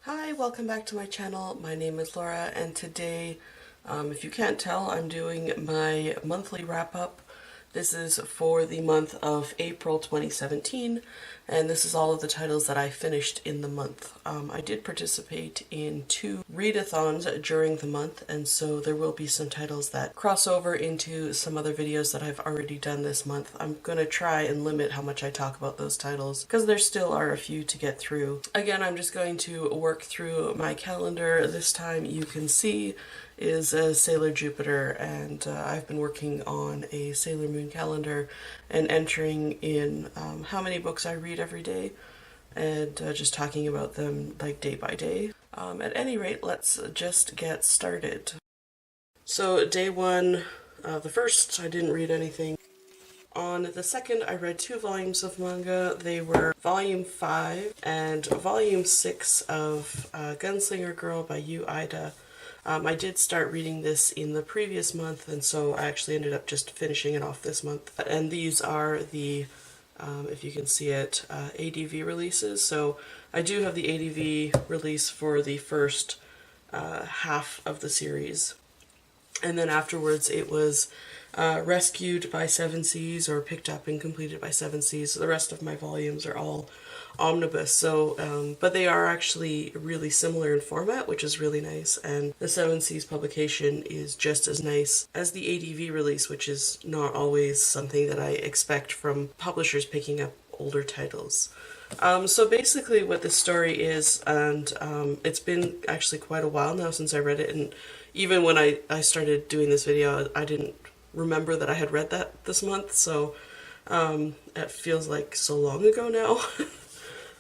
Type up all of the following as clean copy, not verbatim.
Hi, welcome back to my channel. My name is Laura, and today, if you can't tell, I'm doing my monthly wrap-up. This is for the month of April 2017, and this is all of the titles that I finished in the month. I did participate in 2 readathons during the month, and so there will be some titles that cross over into some other videos that I've already done this month. I'm going to try and limit how much I talk about those titles, because there still are a few to get through. Again, I'm just going to work through my calendar. This time you can see is Sailor Jupiter, and I've been working on a Sailor Moon calendar and entering in how many books I read every day, and just talking about them like day by day. At any rate, let's just get started. So day 1, the first, I didn't read anything. On the second, I read 2 volumes of manga. They were volume 5 and volume 6 of Gunslinger Girl by Aida. I did start reading this in the previous month, and so I actually ended up just finishing it off this month. And these are the, if you can see it, ADV releases. So I do have the ADV release for the first half of the series. And then afterwards it was rescued by Seven Seas, or picked up and completed by Seven Seas. So the rest of my volumes are all omnibus, so but they are actually really similar in format, which is really nice, and the Seven Seas publication is just as nice as the ADV release, which is not always something that I expect from publishers picking up older titles. So basically what the story is, and it's been actually quite a while now since I read it, and even when I started doing this video, I didn't remember that I had read that this month, so it feels like so long ago now.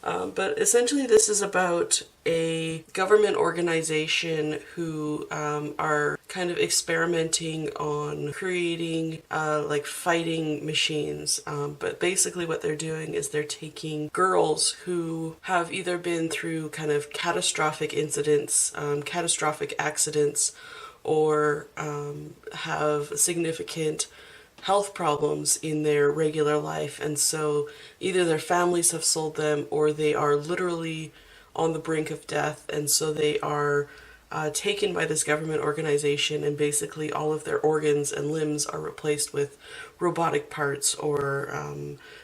But essentially this is about a government organization who are kind of experimenting on creating like fighting machines. But basically what they're doing is they're taking girls who have either been through kind of catastrophic incidents, catastrophic accidents, or have significant health problems in their regular life, and so either their families have sold them or they are literally on the brink of death, and so they are taken by this government organization, and basically all of their organs and limbs are replaced with robotic parts, or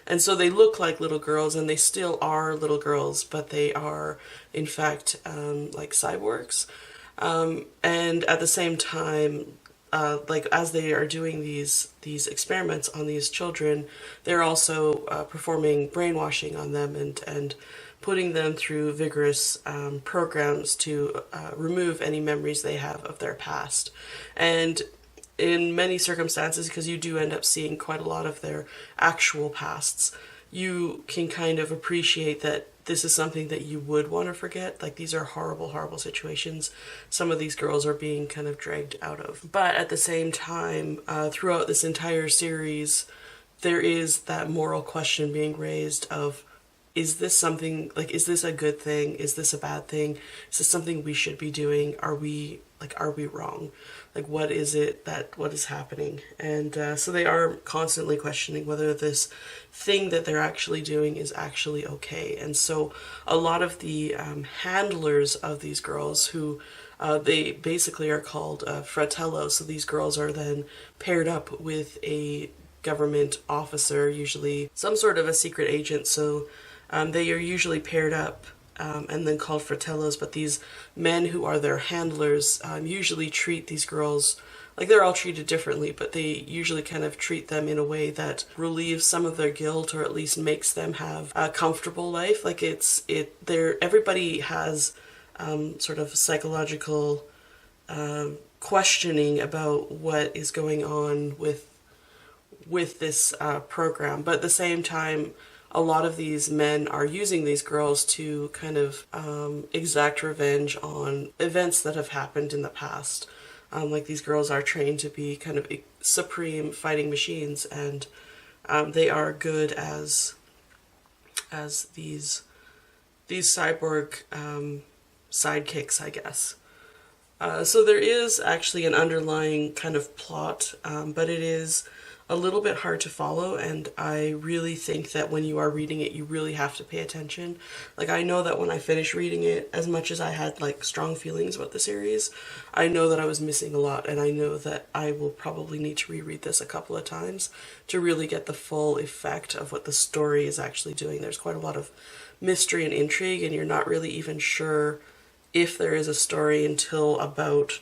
and so they look like little girls, and they still are little girls, but they are in fact like cyborgs. And at the same time, like as they are doing these experiments on these children, they're also performing brainwashing on them, and putting them through vigorous programs to remove any memories they have of their past. And in many circumstances, because you do end up seeing quite a lot of their actual pasts, you can kind of appreciate that this is something that you would want to forget. Like, these are horrible, horrible situations some of these girls are being kind of dragged out of. But at the same time, throughout this entire series, there is that moral question being raised of, is this something, like, is this a good thing? Is this a bad thing? Is this something we should be doing? Are we wrong? Like, what is happening? And so they are constantly questioning whether this thing that they're actually doing is actually okay. And so a lot of the handlers of these girls, who they basically are called fratellos, so these girls are then paired up with a government officer, usually some sort of a secret agent, so they are usually paired up and then called fratellos, but these men who are their handlers usually treat these girls, like, they're all treated differently, but they usually kind of treat them in a way that relieves some of their guilt, or at least makes them have a comfortable life. Like, everybody has sort of psychological questioning about what is going on with this program, but at the same time, a lot of these men are using these girls to kind of exact revenge on events that have happened in the past. Like, these girls are trained to be kind of supreme fighting machines, and they are good as these cyborg sidekicks, I guess. So there is actually an underlying kind of plot, but it is a little bit hard to follow, and I really think that when you are reading it, you really have to pay attention. Like, I know that when I finished reading it, as much as I had like strong feelings about the series, I know that I was missing a lot, and I know that I will probably need to reread this a couple of times to really get the full effect of what the story is actually doing. There's quite a lot of mystery and intrigue, and you're not really even sure if there is a story until about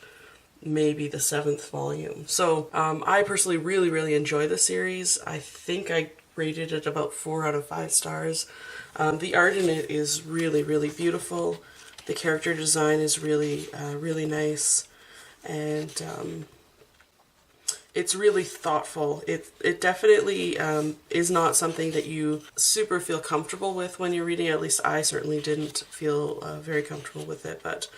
maybe the 7th volume. So I personally really enjoy the series. I think I rated it about 4 out of 5 stars. The art in it is really beautiful. The character design is really nice, and it's really thoughtful. It definitely is not something that you super feel comfortable with when you're reading. At least I certainly didn't feel very comfortable with it, but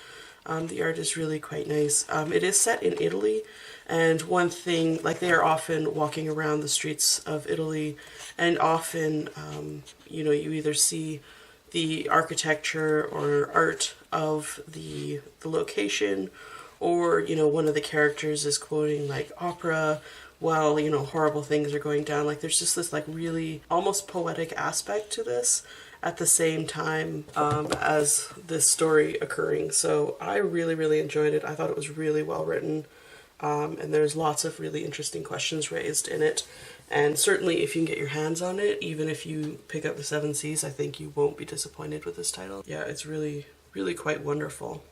the art is really quite nice. It is set in Italy, and one thing, like, they are often walking around the streets of Italy, and often, you know, you either see the architecture or art of the location, or, you know, one of the characters is quoting like opera while, you know, horrible things are going down. Like, there's just this like really almost poetic aspect to this at the same time as this story occurring. So I really enjoyed it. I thought it was really well written, and there's lots of really interesting questions raised in it. And certainly if you can get your hands on it, even if you pick up the Seven Seas, I think you won't be disappointed with this title. Yeah, it's really quite wonderful.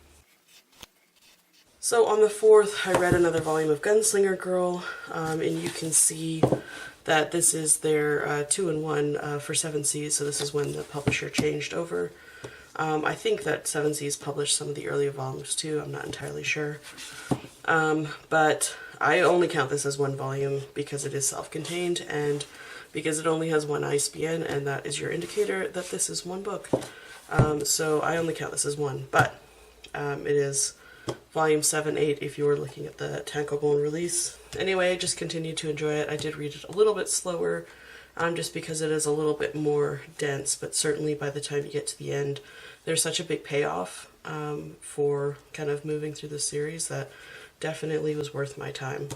So on the 4th, I read another volume of Gunslinger Girl, and you can see that this is their 2-in-1 for Seven Seas, so this is when the publisher changed over. I think that Seven Seas published some of the earlier volumes too, I'm not entirely sure. But I only count this as one volume because it is self-contained, and because it only has one ISBN, and that is your indicator that this is one book. So I only count this as one, but it is volume 7-8 if you were looking at the tankobon release. Anyway, just continued to enjoy it. I did read it a little bit slower, just because it is a little bit more dense, but certainly by the time you get to the end, there's such a big payoff for kind of moving through the series that definitely was worth my time.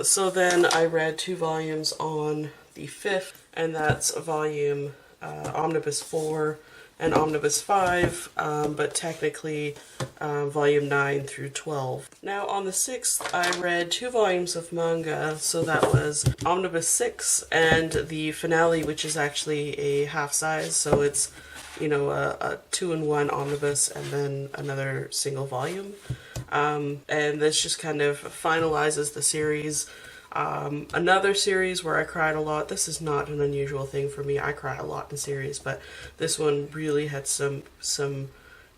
So then I read 2 volumes on the 5th, and that's volume Omnibus 4 and Omnibus 5, but technically volume 9 through 12. Now on the 6th, I read 2 volumes of manga, so that was Omnibus 6 and the finale, which is actually a half size, so it's, you know, a 2-in-1 omnibus and then another single volume. And this just kind of finalizes the series. Another series where I cried a lot. This is not an unusual thing for me. I cry a lot in series, but this one really had some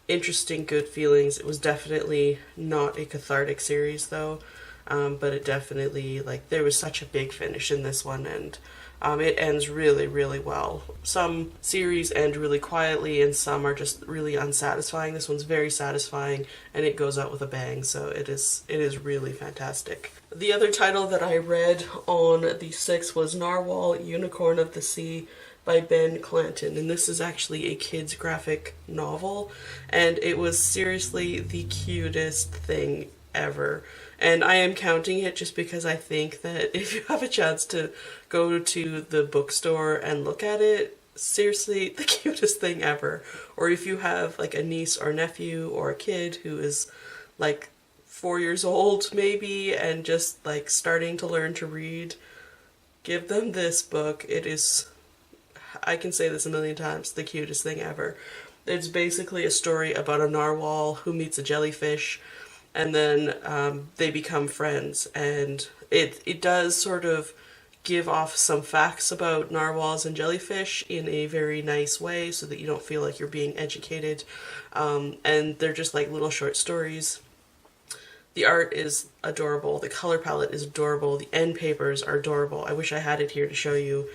interesting, good feelings. It was definitely not a cathartic series though, but it definitely, like, there was such a big finish in this one, and it ends really well. Some series end really quietly and some are just really unsatisfying. This one's very satisfying and it goes out with a bang, so it is really fantastic. The other title that I read on the 6th was Narwhal, Unicorn of the Sea by Ben Clanton, and this is actually a kid's graphic novel, and it was seriously the cutest thing ever. And I am counting it just because I think that if you have a chance to go to the bookstore and look at it, seriously, the cutest thing ever. Or if you have like a niece or nephew or a kid who is like 4 years old maybe and just like starting to learn to read, give them this book. It is, I can say this a million times, the cutest thing ever. It's basically a story about a narwhal who meets a jellyfish, and then they become friends, and it does sort of give off some facts about narwhals and jellyfish in a very nice way so that you don't feel like you're being educated, and they're just like little short stories. The art is adorable, the color palette is adorable, the end papers are adorable. I wish I had it here to show you,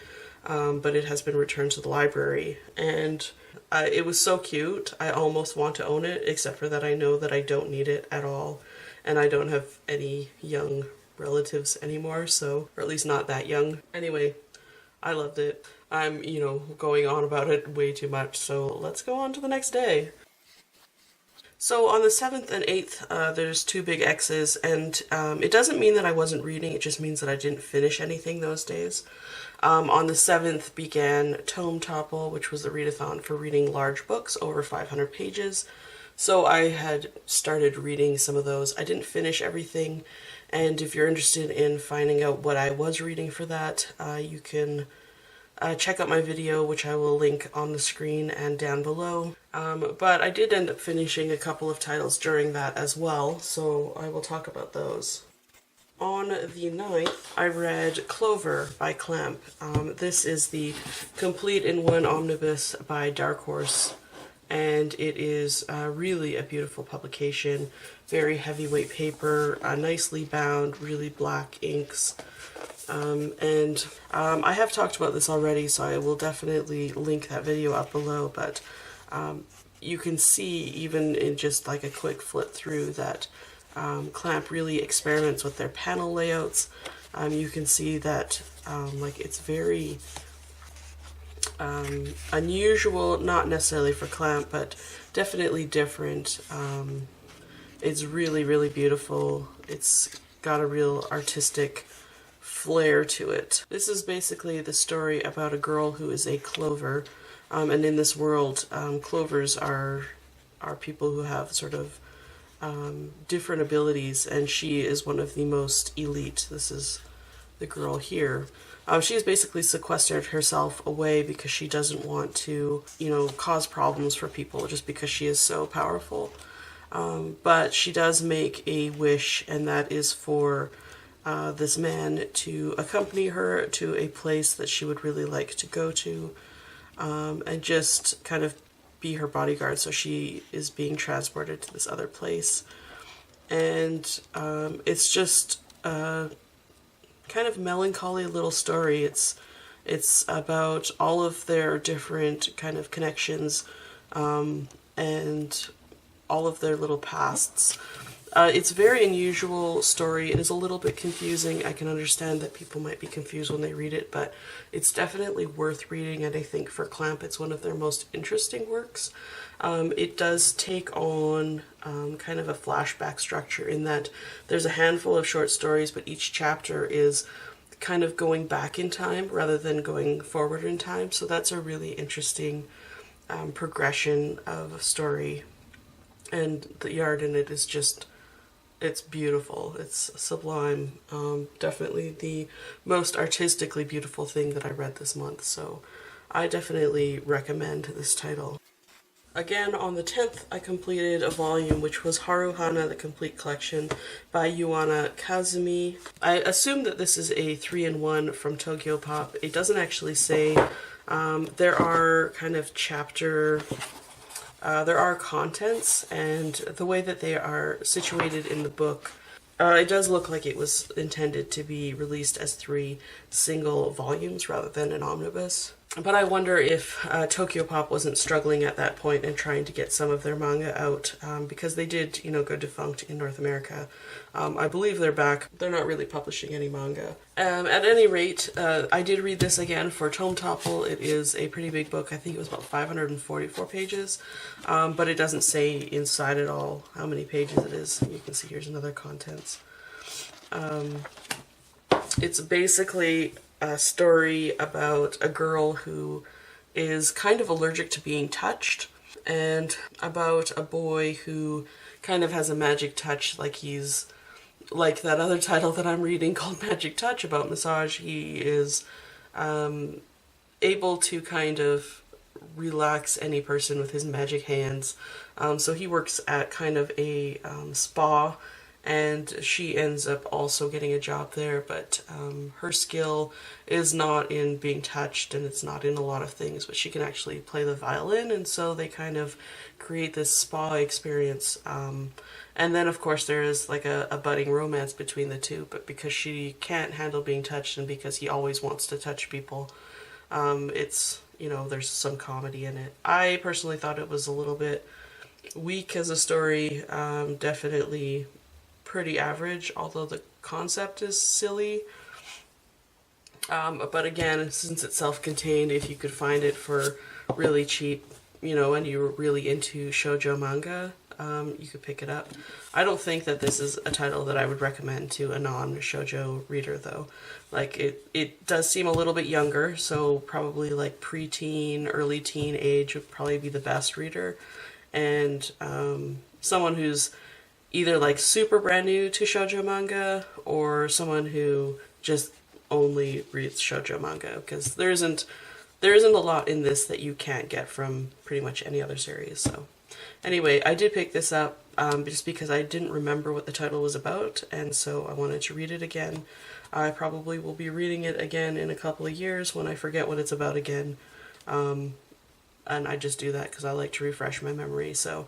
but it has been returned to the library, and it was so cute. I almost want to own it, except for that I know that I don't need it at all, and I don't have any young relatives anymore, so, or at least not that young. Anyway, I loved it. I'm, going on about it way too much, so let's go on to the next day. So on the 7th and 8th, there's two big X's, and it doesn't mean that I wasn't reading, it just means that I didn't finish anything those days. On the 7th began Tome Topple, which was the readathon for reading large books over 500 pages. So I had started reading some of those. I didn't finish everything, and if you're interested in finding out what I was reading for that, you can check out my video, which I will link on the screen and down below. But I did end up finishing a couple of titles during that as well, so I will talk about those. On the 9th, I read Clover by Clamp. This is the complete in one omnibus by Dark Horse, and it is really a beautiful publication. Very heavyweight paper, nicely bound, really black inks. I have talked about this already, so I will definitely link that video up below, but you can see even in just like a quick flip through that Clamp really experiments with their panel layouts. You can see that like it's very unusual, not necessarily for Clamp, but definitely different. It's really, really beautiful. It's got a real artistic flair to it. This is basically the story about a girl who is a clover, and in this world, clovers are people who have sort of different abilities, and she is one of the most elite. This is the girl here. She has basically sequestered herself away because she doesn't want to, you know, cause problems for people just because she is so powerful. But she does make a wish, and that is for this man to accompany her to a place that she would really like to go to, and just kind of be her bodyguard. So she is being transported to this other place, and it's just a kind of melancholy little story. It's about all of their different kind of connections, and all of their little pasts. It's a very unusual story. It is a little bit confusing. I can understand that people might be confused when they read it, but it's definitely worth reading, and I think for Clamp it's one of their most interesting works. It does take on kind of a flashback structure in that there's a handful of short stories, but each chapter is kind of going back in time rather than going forward in time, so that's a really interesting progression of a story, and the art in it is just, it's beautiful. It's sublime. Definitely the most artistically beautiful thing that I read this month, so I definitely recommend this title. Again, on the 10th, I completed a volume which was Haru, Hana, the Complete Collection by Yuana Kazumi. I assume that this is a 3-in-1 from Tokyo Pop. It doesn't actually say. There are kind of there are contents, and the way that they are situated in the book, it does look like it was intended to be released as 3 single volumes rather than an omnibus. But I wonder if Tokyo Pop wasn't struggling at that point and trying to get some of their manga out, because they did, you know, go defunct in North America. I believe they're back. They're not really publishing any manga. At any rate, I did read this again for Tome Topple. It is a pretty big book. I think it was about 544 pages, but it doesn't say inside at all how many pages it is. You can see here's another contents. It's basically a story about a girl who is kind of allergic to being touched, and about a boy who kind of has a magic touch, like he's like that other title that I'm reading called Magic Touch about massage. He is able to kind of relax any person with his magic hands. So he works at kind of a spa, and she ends up also getting a job there, but her skill is not in being touched, and it's not in a lot of things, but she can actually play the violin, and so they kind of create this spa experience. And then of course there is like a budding romance between the two, but because she can't handle being touched and because he always wants to touch people, it's, you know, there's some comedy in it. I personally thought it was a little bit weak as a story, definitely pretty average, although the concept is silly. But again, since it's self-contained, if you could find it for really cheap, you know, and you're really into shoujo manga, you could pick it up. I don't think that this is a title that I would recommend to a non-shoujo reader, though. Like, it does seem a little bit younger, so probably like preteen, early teen age would probably be the best reader. And someone who's either like super brand new to shoujo manga, or someone who just only reads shoujo manga, because there isn't a lot in this that you can't get from pretty much any other series. So anyway, I did pick this up just because I didn't remember what the title was about, and so I wanted to read it again. I probably will be reading it again in a couple of years when I forget what it's about again. And I just do that because I like to refresh my memory. So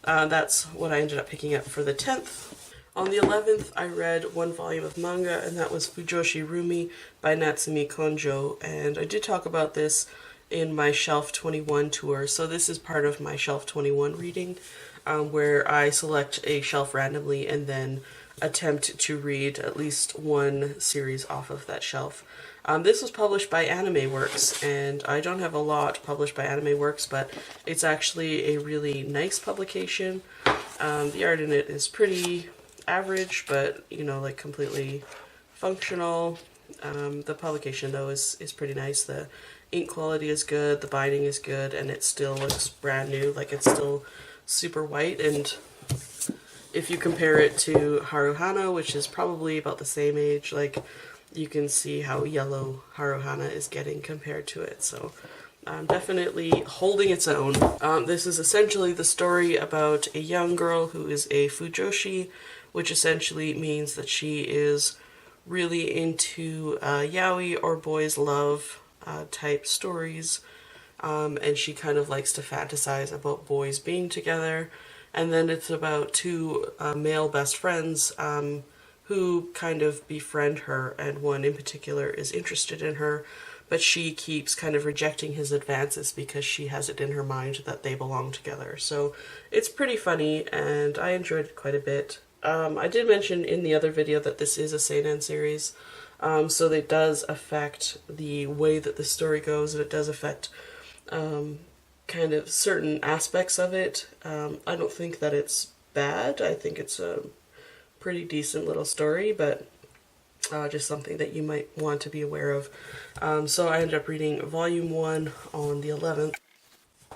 that's what I ended up picking up for the 10th. On the 11th, I read one volume of manga, and that was Fujoshi Rumi by Natsumi Konjoh, and I did talk about this in my Shelf 21 tour. So this is part of my Shelf 21 reading, where I select a shelf randomly and then attempt to read at least one series off of that shelf. This was published by Anime Works, and I don't have a lot published by Anime Works, but it's actually a really nice publication. The art in it is pretty average, but, you know, like completely functional. The publication, though, is pretty nice. The ink quality is good, the binding is good, and it still looks brand new. Like, it's still super white, and if you compare it to Hana, which is probably about the same age, like, you can see how yellow Hana is getting compared to it. So definitely holding its own. This is essentially the story about a young girl who is a Fujoshi, which essentially means that she is really into yaoi or boys love type stories, and she kind of likes to fantasize about boys being together. And then it's about two male best friends who kind of befriend her, and one in particular is interested in her, but she keeps kind of rejecting his advances because she has it in her mind that they belong together. So it's pretty funny, and I enjoyed it quite a bit. I did mention in the other video that this is a seinen series, so it does affect the way that the story goes, and it does affect kind of certain aspects of it. I don't think that it's bad. I think it's a pretty decent little story, but just something that you might want to be aware of. So I ended up reading volume 1 on the 11th.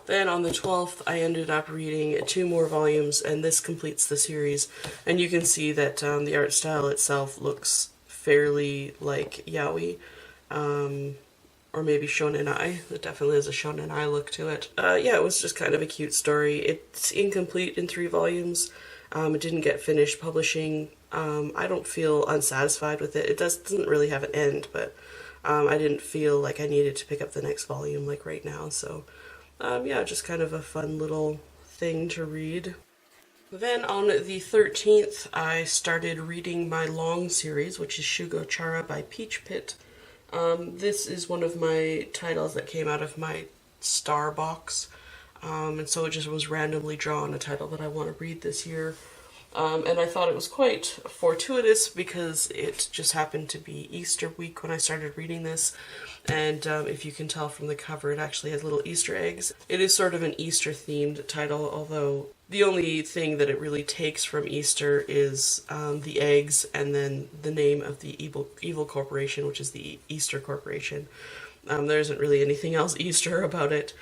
Then on the 12th, I ended up reading 2 more volumes, and this completes the series. And you can see that the art style itself looks fairly like yaoi, or maybe shonen-ai. It definitely has a shonen-ai look to it. Yeah, it was just kind of a cute story. It's incomplete in 3 volumes. It didn't get finished publishing. I don't feel unsatisfied with it. It doesn't really have an end, but I didn't feel like I needed to pick up the next volume like right now. So yeah, just kind of a fun little thing to read. Then on the 13th, I started reading my long series, which is Shugo Chara by Peach Pit. This is one of my titles that came out of my star box. And so it just was randomly drawn a title that I want to read this year. And I thought it was quite fortuitous because it just happened to be Easter week when I started reading this. And if you can tell from the cover, it actually has little Easter eggs. It is sort of an Easter themed title, although the only thing that it really takes from Easter is the eggs and then the name of the evil corporation, which is the Easter Corporation. There isn't really anything else Easter about it.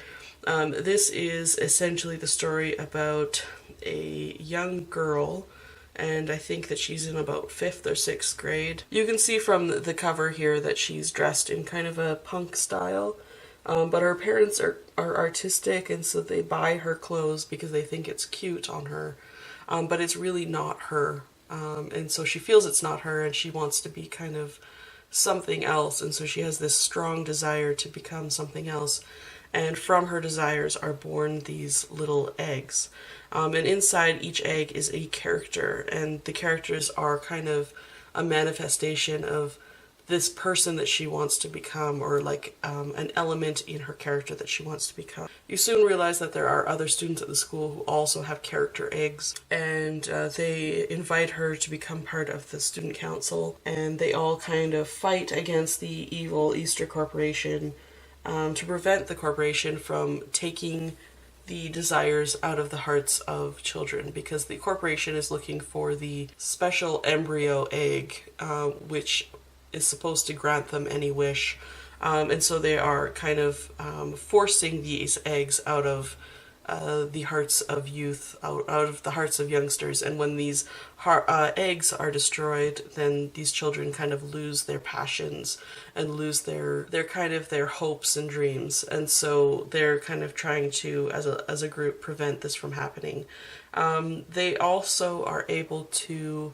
This is essentially the story about a young girl, and I think that she's in about 5th or 6th grade. You can see from the cover here that she's dressed in kind of a punk style, but her parents are artistic, and so they buy her clothes because they think it's cute on her, but it's really not her, and so she feels it's not her, and she wants to be kind of something else, and so she has this strong desire to become something else. And from her desires are born these little eggs. And inside each egg is a character, and the characters are kind of a manifestation of this person that she wants to become, or like an element in her character that she wants to become. You soon realize that there are other students at the school who also have character eggs, and they invite her to become part of the student council, and they all kind of fight against the evil Easter Corporation to prevent the corporation from taking the desires out of the hearts of children, because the corporation is looking for the special embryo egg, which is supposed to grant them any wish. And so they are kind of forcing these eggs out of the hearts of youth, out of the hearts of youngsters. And when these eggs are destroyed, then these children kind of lose their passions and lose their kind of their hopes and dreams. And so they're kind of trying to, as a group, prevent this from happening. They also are able to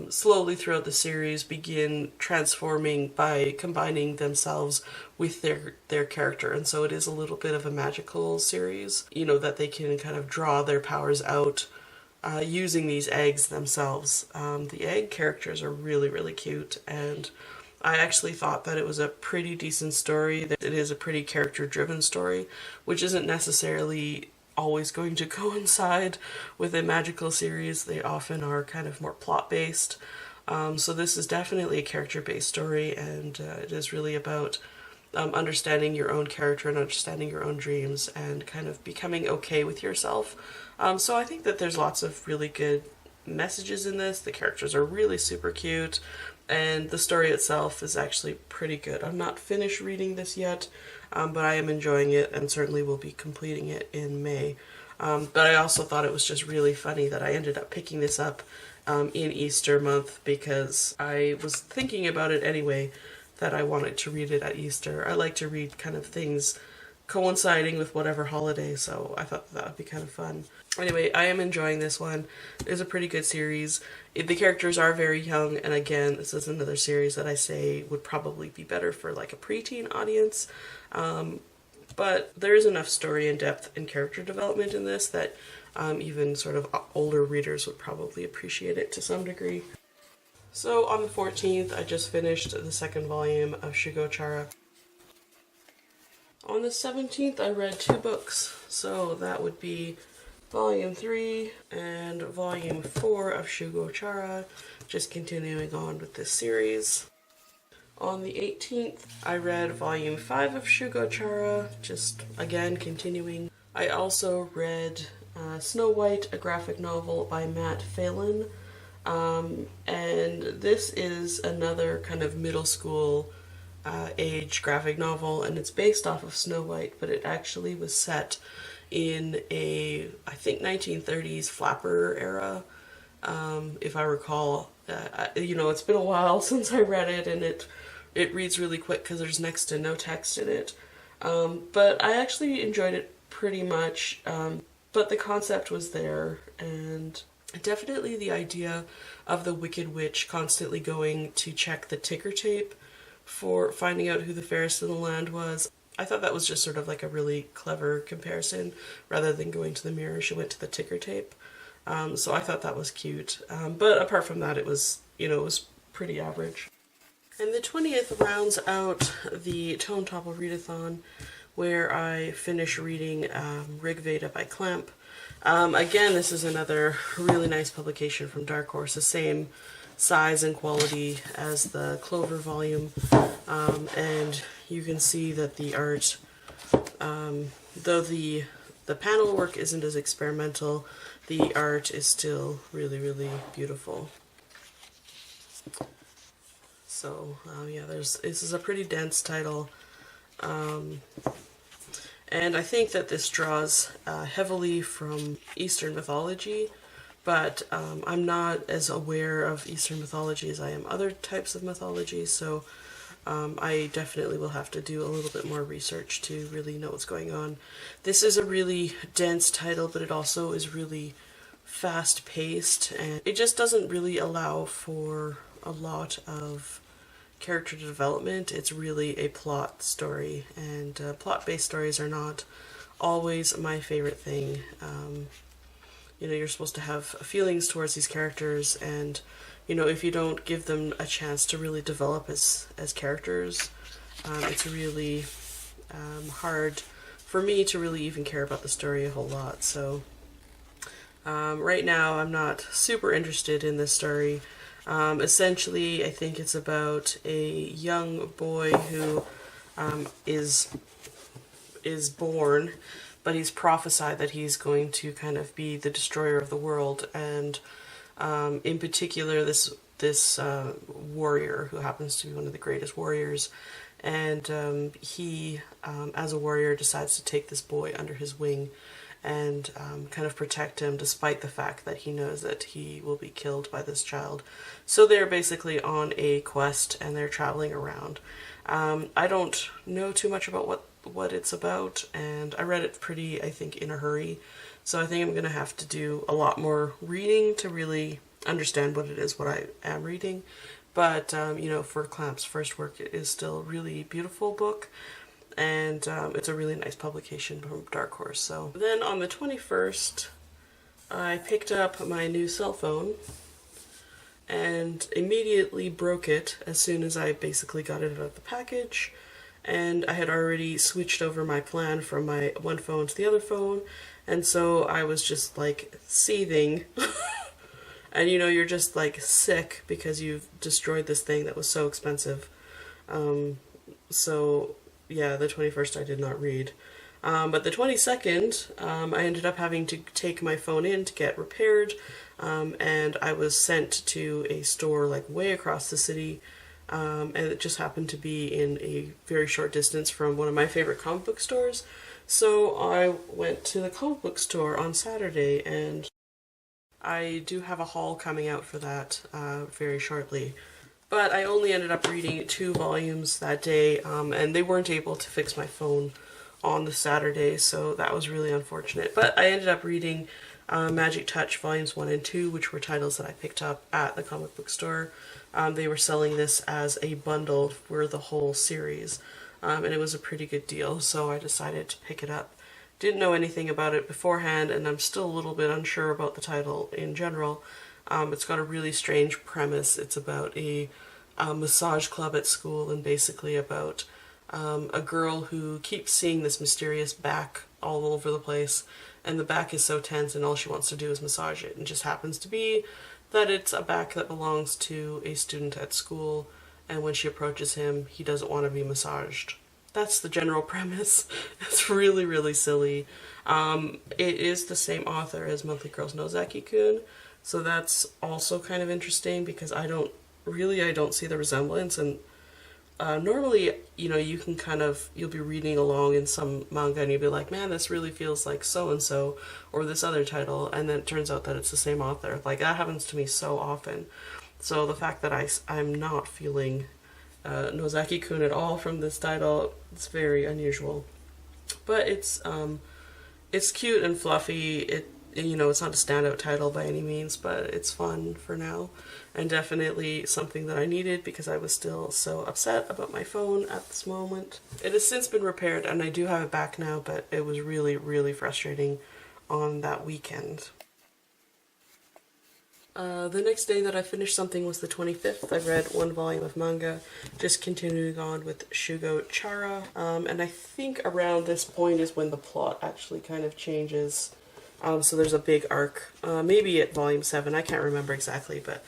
slowly throughout the series begin transforming by combining themselves with their character. And so it is a little bit of a magical series, you know, that they can kind of draw their powers out using these eggs themselves. The egg characters are really, really cute, and I actually thought that it was a pretty decent story. That it is a pretty character-driven story, which isn't necessarily always going to coincide with a magical series. They often are kind of more plot-based. So this is definitely a character-based story, and it is really about understanding your own character and understanding your own dreams and kind of becoming okay with yourself. So I think that there's lots of really good messages in this. The characters are really super cute, and the story itself is actually pretty good. I'm not finished reading this yet, but I am enjoying it and certainly will be completing it in May. But I also thought it was just really funny that I ended up picking this up in Easter month, because I was thinking about it anyway, that I wanted to read it at Easter. I like to read kind of things coinciding with whatever holiday, so I thought that would be kind of fun. Anyway, I am enjoying this one. It's a pretty good series. The characters are very young, and again, this is another series that I say would probably be better for like a preteen audience. But there is enough story and depth and character development in this that even sort of older readers would probably appreciate it to some degree. So on the 14th, I just finished the second volume of Shugo Chara. On the 17th, I read 2 books. So that would be Volume 3 and Volume 4 of Shugo Chara, just continuing on with this series. On the 18th, I read Volume 5 of Shugo Chara, just again continuing. I also read Snow White, a graphic novel by Matt Phelan. And this is another kind of middle school age graphic novel, and it's based off of Snow White, but it actually was set in a, I think, 1930s flapper era, if I recall. You know, it's been a while since I read it, and it reads really quick because there's next to no text in it. But I actually enjoyed it pretty much, but the concept was there, and definitely the idea of the Wicked Witch constantly going to check the ticker tape for finding out who the fairest in the land was. I thought that was just sort of like a really clever comparison. Rather than going to the mirror, she went to the ticker tape. So I thought that was cute. But apart from that, it was, you know, it was pretty average. And the 20th rounds out the Tone Topple Readathon, where I finish reading Veda by Clamp. Again, this is another really nice publication from Dark Horse, the same size and quality as the Clover volume, and you can see that the art, though the panel work isn't as experimental, the art is still really, really beautiful. So yeah, this is a pretty dense title. And I think that this draws heavily from Eastern mythology, but I'm not as aware of Eastern mythology as I am other types of mythology, so I definitely will have to do a little bit more research to really know what's going on. This is a really dense title, but it also is really fast-paced, and it just doesn't really allow for a lot of character development. It's really a plot story, and plot-based stories are not always my favorite thing. You know, you're supposed to have feelings towards these characters, and you know, if you don't give them a chance to really develop as characters, it's really hard for me to really even care about the story a whole lot. So right now I'm not super interested in this story. Essentially, I think it's about a young boy who is born but he's prophesied that he's going to kind of be the destroyer of the world, and in particular this warrior who happens to be one of the greatest warriors, and he, as a warrior, decides to take this boy under his wing and kind of protect him despite the fact that he knows that he will be killed by this child. So they're basically on a quest and they're traveling around. I don't know too much about what it's about, and I read it pretty, I think, in a hurry. So I think I'm going to have to do a lot more reading to really understand what it is, what I am reading. But, you know, for Clamp's first work, it is still a really beautiful book. And it's a really nice publication from Dark Horse. So then on the 21st, I picked up my new cell phone and immediately broke it as soon as I basically got it out of the package. And I had already switched over my plan from my one phone to the other phone, and so I was just like seething. And you know, you're just like sick because you've destroyed this thing that was so expensive. So yeah, the 21st I did not read. But the 22nd, I ended up having to take my phone in to get repaired, and I was sent to a store like way across the city, and it just happened to be in a very short distance from one of my favorite comic book stores. So I went to the comic book store on Saturday, and I do have a haul coming out for that very shortly. But I only ended up reading 2 volumes that day, and they weren't able to fix my phone on the Saturday, so that was really unfortunate. But I ended up reading Magic Touch Volumes 1 and 2, which were titles that I picked up at the comic book store. They were selling this as a bundle for the whole series, and it was a pretty good deal, so I decided to pick it up. Didn't know anything about it beforehand, and I'm still a little bit unsure about the title in general. It's got a really strange premise. It's about a massage club at school, and basically about a girl who keeps seeing this mysterious back all over the place, and the back is so tense and all she wants to do is massage it, and just happens to be that it's a back that belongs to a student at school, and when she approaches him, he doesn't want to be massaged. That's the general premise. It's really, really silly. It is the same author as Monthly Girls Nozaki-kun, so that's also kind of interesting because I don't see the resemblance, and normally, you know, you can you'll be reading along in some manga and you'll be like, man, this really feels like so-and-so, or this other title, and then it turns out that it's the same author. Like, that happens to me so often. So the fact that I'm not feeling Nozaki-kun at all from this title, it's very unusual. But it's cute and fluffy. You know, it's not a standout title by any means, but it's fun for now, and definitely something that I needed because I was still so upset about my phone at this moment. It has since been repaired and I do have it back now, but it was really, really frustrating on that weekend. The next day that I finished something was the 25th. I read 1 volume of manga, just continuing on with Shugo Chara, and I think around this point is when the plot actually kind of changes. So there's a big arc, maybe at volume 7, I can't remember exactly, but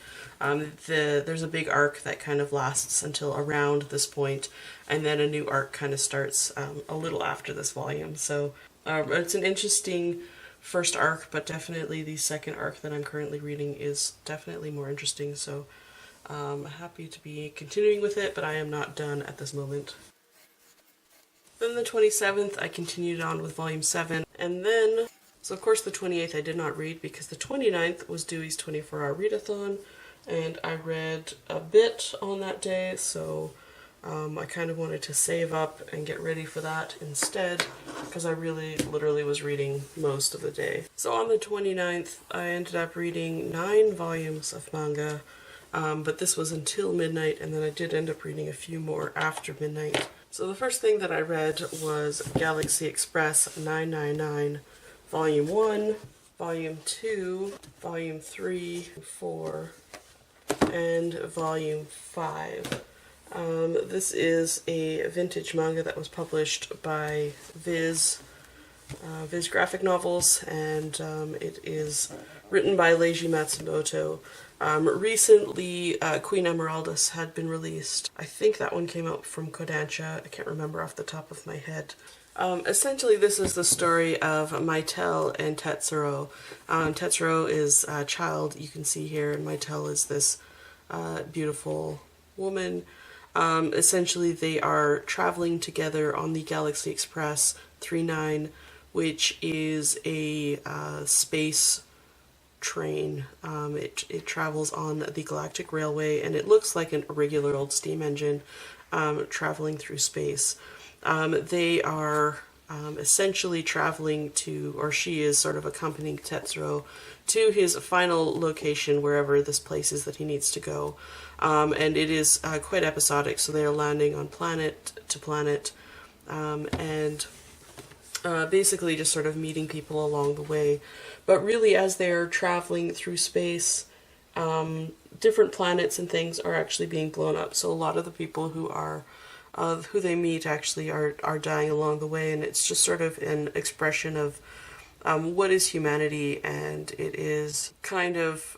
there's a big arc that kind of lasts until around this point, and then a new arc kind of starts a little after this volume. So it's an interesting first arc, but definitely the second arc that I'm currently reading is definitely more interesting, so I'm happy to be continuing with it, but I am not done at this moment. Then the 27th, I continued on with volume 7, and then... So of course the 28th I did not read because the 29th was Dewey's 24-hour readathon, and I read a bit on that day, so I kind of wanted to save up and get ready for that instead because I really literally was reading most of the day. So on the 29th I ended up reading 9 volumes of manga, but this was until midnight, and then I did end up reading a few more after midnight. So the first thing that I read was Galaxy Express 999. Volume 1, Volume 2, Volume 3, 4, and Volume 5. This is a vintage manga that was published by Viz Graphic Novels, and it is written by Leiji Matsumoto. Recently, Queen Emeraldus had been released. I think that one came out from Kodansha. I can't remember off the top of my head. Essentially, this is the story of Maitel and Tetsuro. Tetsuro is a child, you can see here, and Maitel is this beautiful woman. Essentially, they are traveling together on the Galaxy Express 39, which is a space train. It travels on the Galactic Railway, and it looks like a regular old steam engine traveling through space. They are essentially traveling to, or she is sort of accompanying Tetsuro to his final location, wherever this place is that he needs to go. And it is quite episodic, so they are landing on planet to planet, and basically just sort of meeting people along the way. But really, as they're traveling through space, different planets and things are actually being blown up. So a lot of the people who they meet actually are dying along the way, and it's just sort of an expression of what is humanity, and it is kind of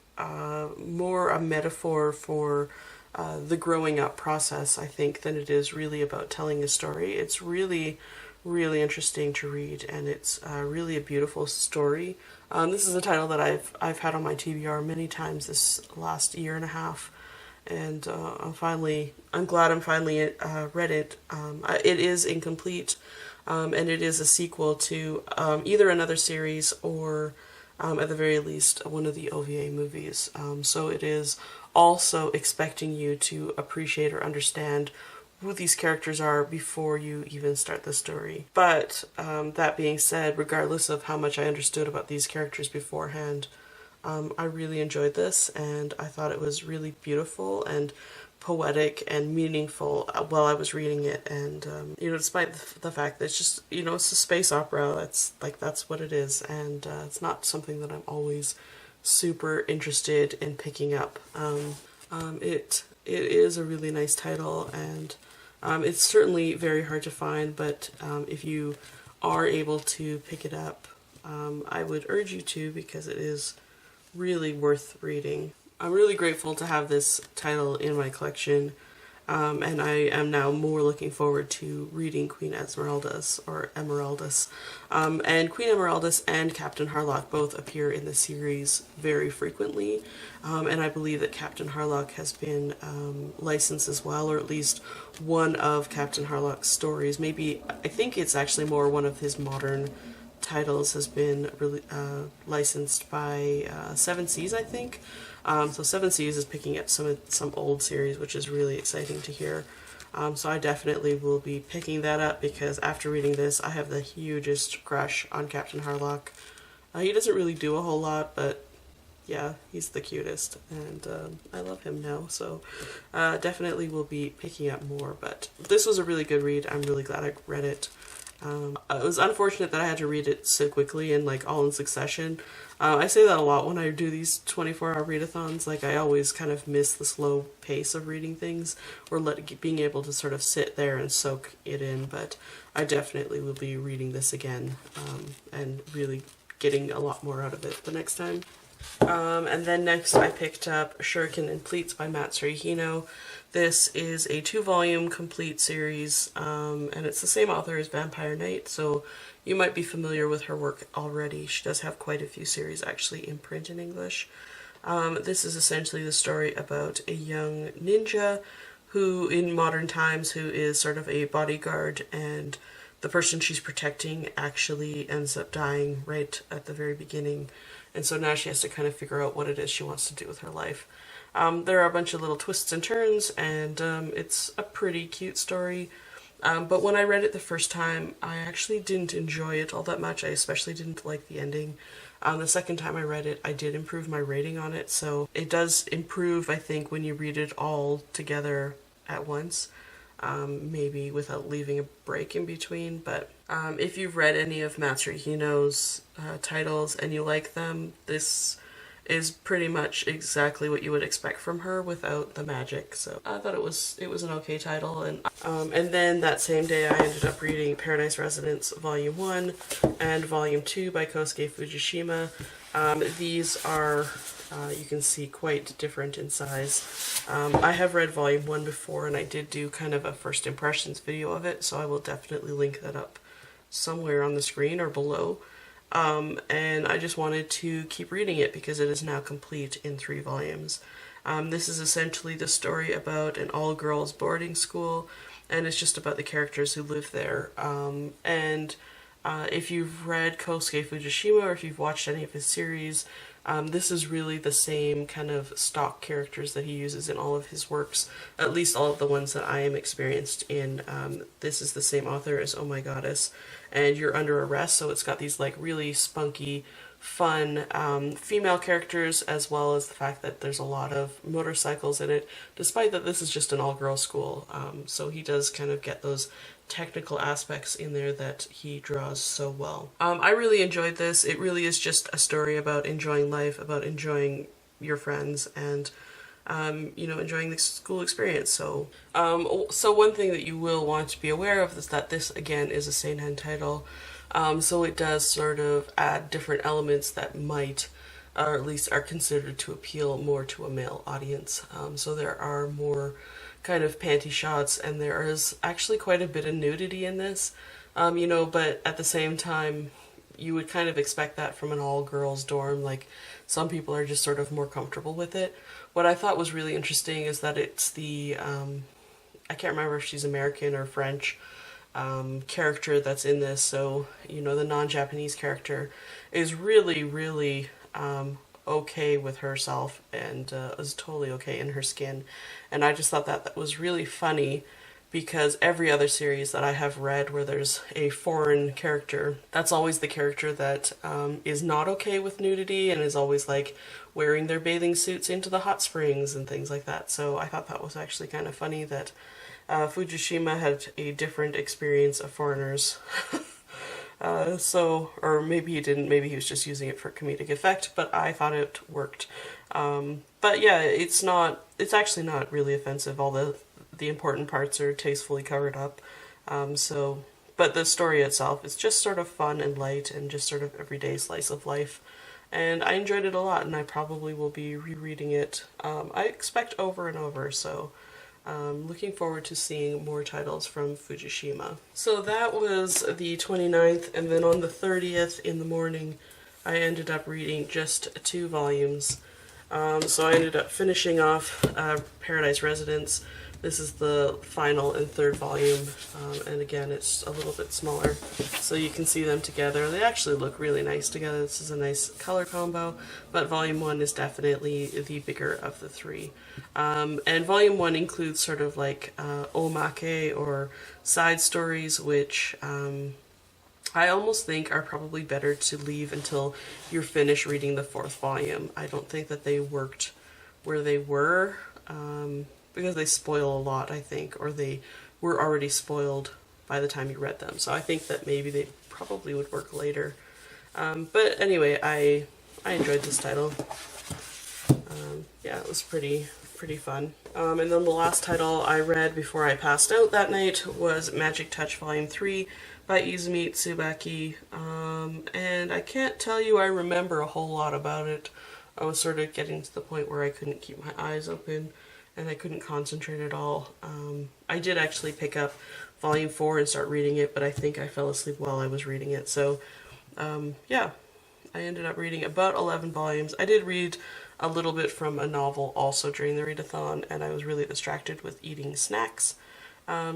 more a metaphor for the growing up process, I think, than it is really about telling a story. It's really, really interesting to read, and it's really a beautiful story. This is a title that I've had on my TBR many times this last year and a half, and I'm glad I'm finally read it. It is incomplete, and it is a sequel to either another series or at the very least one of the OVA movies. So it is also expecting you to appreciate or understand who these characters are before you even start the story. But that being said, regardless of how much I understood about these characters beforehand, I really enjoyed this, and I thought it was really beautiful and poetic and meaningful while I was reading it. And despite the fact that it's just, it's a space opera, that's what it is, and it's not something that I'm always super interested in picking up. It is a really nice title, and it's certainly very hard to find, but if you are able to pick it up, I would urge you to, because it is really worth reading. I'm really grateful to have this title in my collection, and I am now more looking forward to reading Queen Esmeralda's, or Emeraldus. And Queen Emeraldus and Captain Harlock both appear in the series very frequently, and I believe that Captain Harlock has been licensed as well, or at least one of Captain Harlock's stories. Maybe, I think it's actually more one of his modern titles has been licensed by Seven Seas, I think. So Seven Seas is picking up some old series, which is really exciting to hear. So I definitely will be picking that up, because after reading this, I have the hugest crush on Captain Harlock. He doesn't really do a whole lot, but yeah, he's the cutest, and I love him now, so definitely will be picking up more. But this was a really good read. I'm really glad I read it. It was unfortunate that I had to read it so quickly and all in succession. I say that a lot when I do these 24-hour readathons. I always kind of miss the slow pace of reading things, or being able to sort of sit there and soak it in, but I definitely will be reading this again, and really getting a lot more out of it the next time. And then next I picked up Shuriken and Pleats by Matsuri Hino. This is a 2-volume complete series, and it's the same author as Vampire Knight, so you might be familiar with her work already. She does have quite a few series actually in print in English. This is essentially the story about a young ninja who, in modern times, who is sort of a bodyguard, and the person she's protecting actually ends up dying right at the very beginning. And so now she has to kind of figure out what it is she wants to do with her life. There are a bunch of little twists and turns, and it's a pretty cute story. But when I read it the first time, I actually didn't enjoy it all that much. I especially didn't like the ending. The second time I read it, I did improve my rating on it, so it does improve, I think, when you read it all together at once. Maybe without leaving a break in between, but if you've read any of Matsuri Hino's titles and you like them, this is pretty much exactly what you would expect from her without the magic. So I thought it was an okay title, and then that same day I ended up reading Paradise Residence Volume 1 and Volume 2 by Kousuke Fujishima. These are you can see quite different in size. I have read Volume 1 before, and I did do kind of a first impressions video of it, so I will definitely link that up somewhere on the screen or below. And I just wanted to keep reading it because it is now complete in 3 volumes. This is essentially the story about an all-girls boarding school, and it's just about the characters who live there. If you've read Kousuke Fujishima or if you've watched any of his series, this is really the same kind of stock characters that he uses in all of his works, at least all of the ones that I am experienced in. This is the same author as Oh My Goddess, and You're Under Arrest, so it's got these like really spunky, fun female characters, as well as the fact that there's a lot of motorcycles in it, despite that this is just an all-girls school. So he does kind of get those technical aspects in there that he draws so well. I really enjoyed this. It really is just a story about enjoying life, about enjoying your friends, and enjoying the school experience. So one thing that you will want to be aware of is that this again is a seinen title. So it does sort of add different elements that might, or at least are considered to appeal more to a male audience. So there are more kind of panty shots, and there is actually quite a bit of nudity in this, but at the same time, you would kind of expect that from an all-girls dorm. Like, some people are just sort of more comfortable with it. What I thought was really interesting is that it's the, I can't remember if she's American or French, character that's in this. So, the non-Japanese character is really, really okay with herself and is totally okay in her skin. And I just thought that was really funny, because every other series that I have read where there's a foreign character, that's always the character that is not okay with nudity and is always like wearing their bathing suits into the hot springs and things like that. So I thought that was actually kind of funny that Fujishima had a different experience of foreigners. Or maybe he didn't, maybe he was just using it for comedic effect, but I thought it worked. But yeah, it's actually not really offensive. All the important parts are tastefully covered up. But the story itself is just sort of fun and light and just sort of everyday slice of life. And I enjoyed it a lot, and I probably will be rereading it, I expect over and over, so looking forward to seeing more titles from Fujishima. So that was the 29th, and then on the 30th in the morning, I ended up reading just 2 volumes. So I ended up finishing off Paradise Residence. This is the final and 3rd volume, and again, it's a little bit smaller, so you can see them together. They actually look really nice together. This is a nice color combo, but volume 1 is definitely the bigger of the 3. And volume 1 includes sort of like omake, or side stories, which I almost think are probably better to leave until you're finished reading the 4th volume. I don't think that they worked where they were, because they spoil a lot, I think, or they were already spoiled by the time you read them. So I think that maybe they probably would work later. But anyway, I enjoyed this title. Yeah, it was pretty fun. And then the last title I read before I passed out that night was Magic Touch Volume 3 by Izumi Tsubaki. And I can't tell you I remember a whole lot about it. I was sort of getting to the point where I couldn't keep my eyes open, and I couldn't concentrate at all. I did actually pick up Volume 4 and start reading it, but I think I fell asleep while I was reading it. So, yeah, I ended up reading about 11 volumes. I did read a little bit from a novel also during the readathon, and I was really distracted with eating snacks.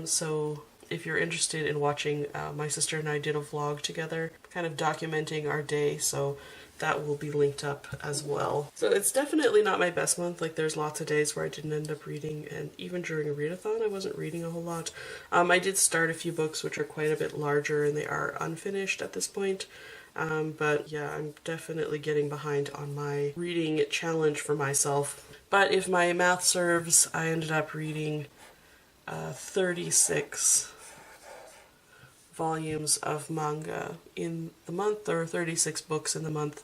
So if you're interested in watching, my sister and I did a vlog together, kind of documenting our day, so that will be linked up as well. So it's definitely not my best month. Like, there's lots of days where I didn't end up reading, and even during a readathon I wasn't reading a whole lot. I did start a few books which are quite a bit larger, and they are unfinished at this point. But yeah, I'm definitely getting behind on my reading challenge for myself. But if my math serves, I ended up reading 36 volumes of manga in the month, or 36 books in the month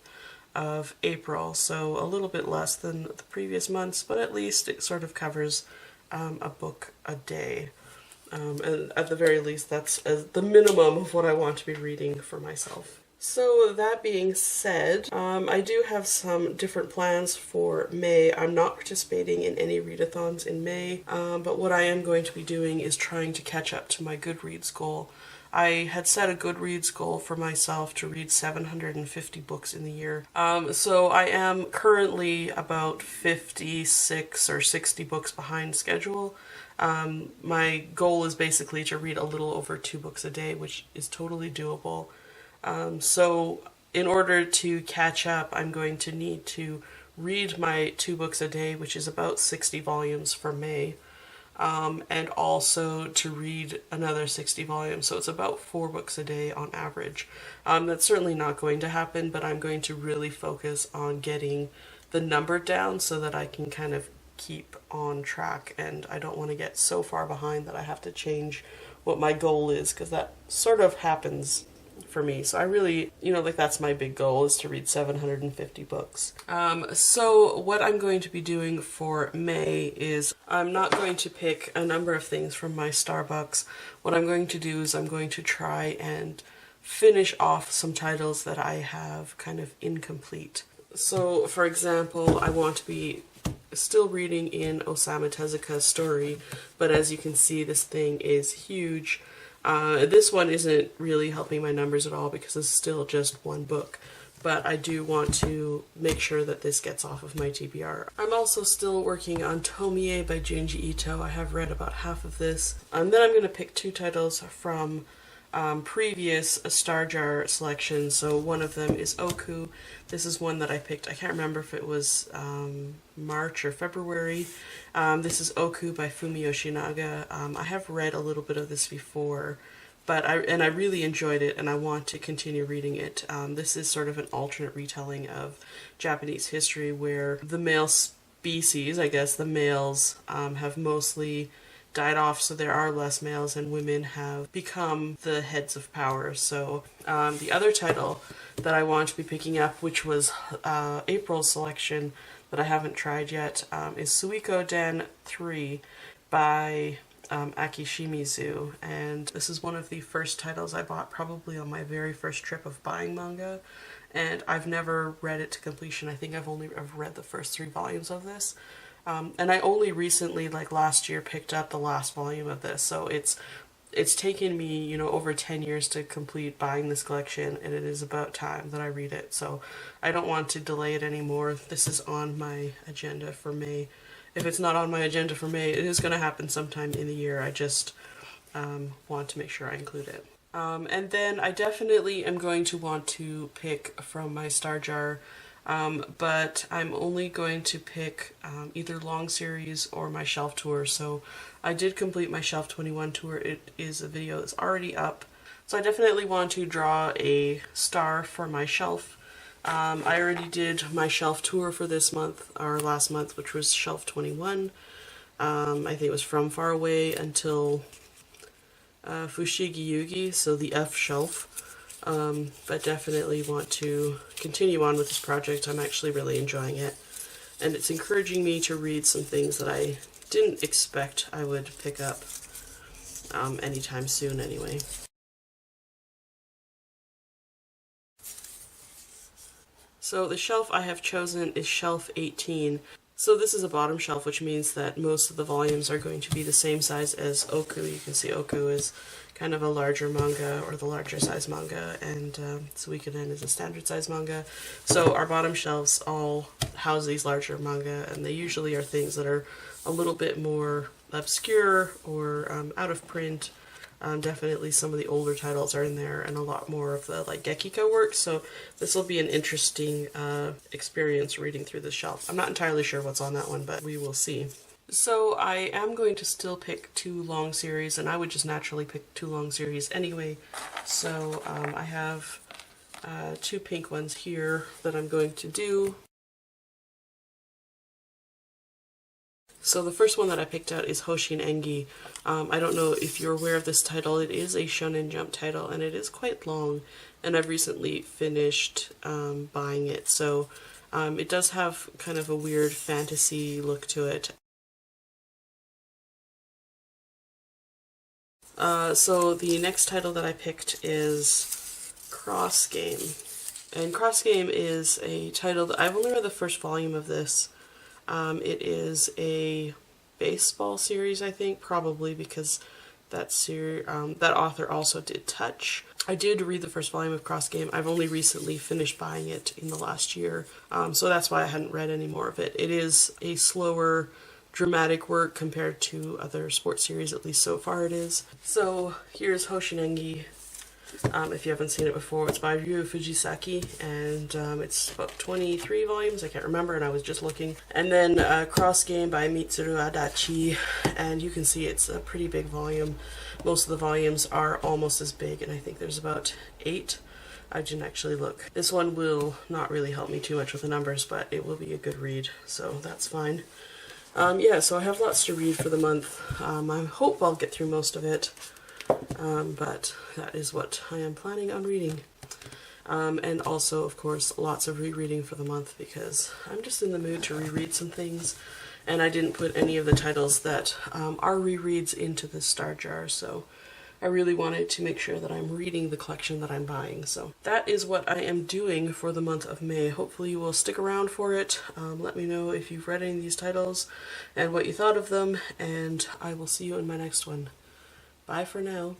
of April, so a little bit less than the previous months, but at least it sort of covers a book a day. And at the very least, that's the minimum of what I want to be reading for myself. So that being said, I do have some different plans for May. I'm not participating in any readathons in May, but what I am going to be doing is trying to catch up to my Goodreads goal. I had set a Goodreads goal for myself to read 750 books in the year. So I am currently about 56 or 60 books behind schedule. My goal is basically to read a little over 2 books a day, which is totally doable. So in order to catch up, I'm going to need to read my 2 books a day, which is about 60 volumes for May. And also to read another 60 volumes, so it's about 4 books a day on average. That's certainly not going to happen, but I'm going to really focus on getting the number down so that I can kind of keep on track, and I don't want to get so far behind that I have to change what my goal is, because that sort of happens for me. So I really, that's my big goal, is to read 750 books. So what I'm going to be doing for May is I'm not going to pick a number of things from my Starbucks. What I'm going to do is I'm going to try and finish off some titles that I have kind of incomplete. So, for example, I want to be still reading in Osamu Tezuka's story, but as you can see, this thing is huge. This one isn't really helping my numbers at all because it's still just 1 book, but I do want to make sure that this gets off of my TBR. I'm also still working on Tomie by Junji Ito. I have read about half of this. Then I'm going to pick 2 titles from previous Star Jar selections. So one of them is Oku. This is one that I picked, I can't remember if it was March or February. This is Oku by Fumi Yoshinaga. I have read a little bit of this before, but I really enjoyed it, and I want to continue reading it. This is sort of an alternate retelling of Japanese history where the male species, I guess the males, have mostly died off, so there are less males, and women have become the heads of power. So the other title that I want to be picking up, which was April's selection that I haven't tried yet, is Suiko Den 3 by Aki Shimizu, and this is one of the first titles I bought probably on my very first trip of buying manga, and I've never read it to completion. I think I've read the first 3 volumes of this. And I only recently, like last year, picked up the last volume of this, so it's taken me, over 10 years to complete buying this collection, and it is about time that I read it, so I don't want to delay it anymore. This is on my agenda for May. If it's not on my agenda for May, it is going to happen sometime in the year. I just want to make sure I include it. And then I definitely am going to want to pick from my Star Jar, but I'm only going to pick either long series or my shelf tour. So I did complete my shelf 21 tour. It is a video that's already up. So I definitely want to draw a star for my shelf. I already did my shelf tour for this month, or last month, which was shelf 21. I think it was From Far Away until Fushigi Yugi, so the F shelf. But definitely want to continue on with this project. I'm actually really enjoying it, and it's encouraging me to read some things that I didn't expect I would pick up anytime soon anyway. So the shelf I have chosen is shelf 18. So this is a bottom shelf, which means that most of the volumes are going to be the same size as Oku. You can see Oku is kind of a larger manga, or the larger size manga, and Suikoden is a standard size manga. So our bottom shelves all house these larger manga, and they usually are things that are a little bit more obscure or out of print. Definitely some of the older titles are in there, and a lot more of the Gekiko work, so this will be an interesting experience reading through the shelf. I'm not entirely sure what's on that one, but we will see. So I am going to still pick 2 long series, and I would just naturally pick 2 long series anyway. So I have 2 pink ones here that I'm going to do. So the first one that I picked out is Hoshin Engi. I don't know if you're aware of this title. It is a Shonen Jump title, and it is quite long, and I've recently finished buying it. So it does have kind of a weird fantasy look to it. So the next title that I picked is Cross Game. And Cross Game is a title that I've only read the first volume of this. It is a baseball series, I think, probably, because that author also did Touch. I did read the first volume of Cross Game. I've only recently finished buying it in the last year, so that's why I hadn't read any more of it. It is a slower, dramatic work compared to other sports series, at least so far it is. So here's Hoshinengi. If you haven't seen it before, it's by Ryu Fujisaki, and it's about 23 volumes, I can't remember, and I was just looking. And then Cross Game by Mitsuru Adachi, and you can see it's a pretty big volume. Most of the volumes are almost as big, and I think there's about 8. I didn't actually look. This one will not really help me too much with the numbers, but it will be a good read, so that's fine. Yeah, so I have lots to read for the month. I hope I'll get through most of it. But that is what I am planning on reading. And also, of course, lots of rereading for the month because I'm just in the mood to reread some things. And I didn't put any of the titles that are rereads into this star jar, so I really wanted to make sure that I'm reading the collection that I'm buying. So that is what I am doing for the month of May. Hopefully you will stick around for it. Let me know if you've read any of these titles and what you thought of them, and I will see you in my next one. Bye for now.